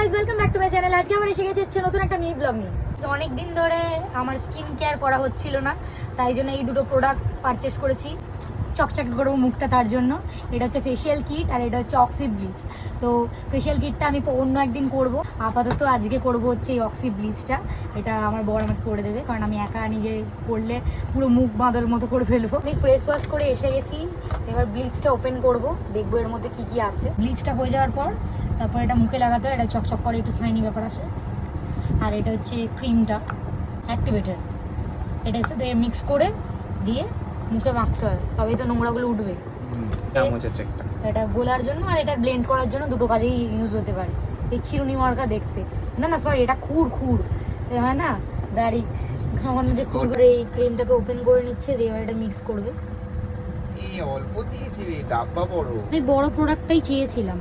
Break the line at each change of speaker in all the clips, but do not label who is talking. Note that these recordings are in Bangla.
Guys, welcome back to my channel. আজকে আমরা এসে গেছি নতুন একটা মিনি ব্লগ নিয়ে। অনেক দিন ধরে আমার স্কিন কেয়ার করা হচ্ছিল না, তাই জন্য এই দুটো প্রোডাক্ট পারচেস করেছি। চকচকে করবো মুখটা, তার জন্য এটা হচ্ছে ফেসিয়াল কিট আর এটা হচ্ছে অক্সি ব্লিচ। তো ফেসিয়াল কিটটা আমি অন্য একদিন করব, আপাতত আজকে করব হচ্ছে এই অক্সি ব্লিচটা। এটা আমার বর আমাকে করে দেবে, কারণ আমি একা নিজে করলে পুরো মুখ বাঁধার মতো করে ফেলবো। আমি ফ্রেশ ওয়াশ করে এসে গেছি, এবার ব্লিচটা ওপেন করব, দেখবো এর মধ্যে কি কি আছে। ব্লিচটা হয়ে যাওয়ার পর তারপর এটা মুখে লাগাতে হয়, এটা চকচক করে, একটু শাইনি ব্যাপার আসে। আর এটা হচ্ছে ক্রিমটা অ্যাক্টিভেটেড, এটা সাথে মিক্স করে দিয়ে মুখে মাখতে হয়, তবেই তো নোংরাগুলো উঠবে। এটা গোলার জন্য আর এটা ব্লেন্ড করার জন্য দুটো কাজেই ইউজ হতে পারে। সেই চিরুনি মার্কা দেখতে, না না সরি, এটা খুর হয় না দাড়ি, আমার মধ্যে খুর করে এই ক্রিমটাকে ওপেন করে নিচ্ছে, দিয়ে এটা মিক্স করবে।
এই অল্প দিয়েছি রে, ডাব্বা বড়।
আমি বড় প্রোডাক্টটাই চেয়েছিলাম।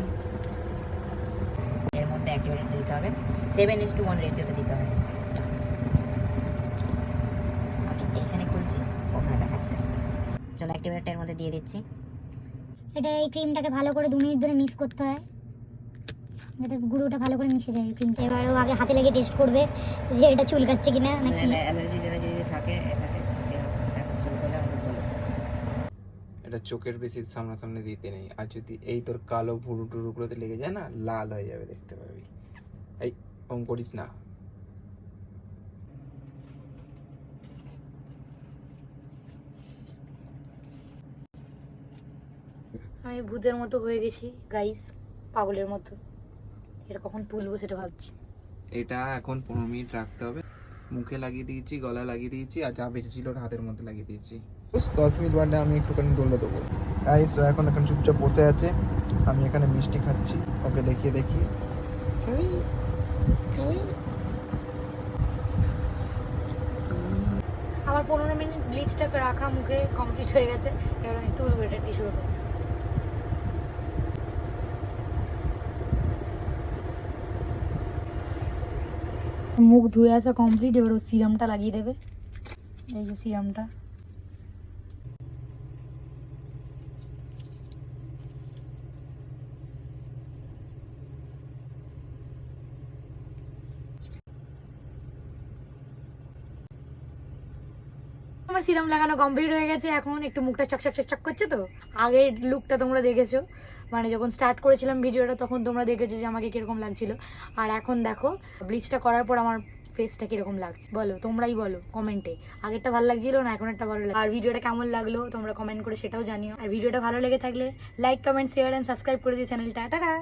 এর মধ্যে অ্যাক্টিভেট দিতে হবে, 7:1 রেশিওতে দিতে হবে। আমি এইখানে খুলছি, ওখানে দেখাচ্ছে। চলো অ্যাক্টিভেটটা এর মধ্যে দিয়ে দিচ্ছি।
এটা এই ক্রিমটাকে ভালো করে 2 মিনিট ধরে মিক্স করতে হয়, যাতে গুঁড়োটা ভালো করে মিশে যায় ক্রিমটা। এবার ও আগে হাতে লেগে টেস্ট করবে যে এটা চুলকাচ্ছে কিনা নাকি।
অ্যালার্জি যদি থাকে এটাকে শুরু করলে আমাকে বলো।
এটা চোখের বেশি সামনাসামনি দিতে নেই, আর যদি এই তোর কালো ভুরু টুরুগুলোতে লেগে যায় না, লাল হয়ে যাবে, দেখতে পাবি। এই ওম করিস না।
আমি ভূতের মতো হয়ে গেছি গাইস, পাগলের মতো। এটা কখন তুলবো সেটা ভাবছি।
এটা এখন 15 মিনিট রাখতে হবে। মুখে লাগিয়ে দিয়েছি, গলায় লাগিয়ে দিয়েছি, আর যা বেঁচে ছিল ওর হাতের মধ্যে লাগিয়ে দিয়েছি। 10 মিনিট বাদে আমি একটুখানি ডলে দেবো। গাইস এখন এখানে চুপচাপ বসে আছে, আমি এখানে মিষ্টি খাচ্ছি, ওকে দেখিয়ে
আমার 15 মিনিট ব্লিচটাকে রাখা মুখে কমপ্লিট হয়ে গেছে। এবার আমি তুলবো এটা টিস্যুর উপর। মুখ ধুয়ে আসা কমপ্লিট, এবার ও সিরামটা লাগিয়ে দেবে। এই যে সিরামটা, আমার সিরাম লাগানো কমপ্লিট হয়ে গেছে। এখন একটু মুখটা চকচক করছে। তো আগের লুকটা তোমরা দেখেছো, মানে যখন স্টার্ট করেছিলাম ভিডিওটা তখন তোমরা দেখেছো যে আমাকে কিরকম লাগছিল, আর এখন দেখো ব্লিচটা করার পর আমার ফেসটা কিরকম লাগছে। বলো, তোমরাই বলো কমেন্টে, আগেরটা ভালো লাগছিল না এখন একটা ভালো লাগে। আর ভিডিওটা কেমন লাগলো তোমরা কমেন্ট করে সেটাও জানিও। আর ভিডিওটা ভালো লেগে থাকলে like, comment, share and subscribe করে দিও চ্যানেলটা। টাটা।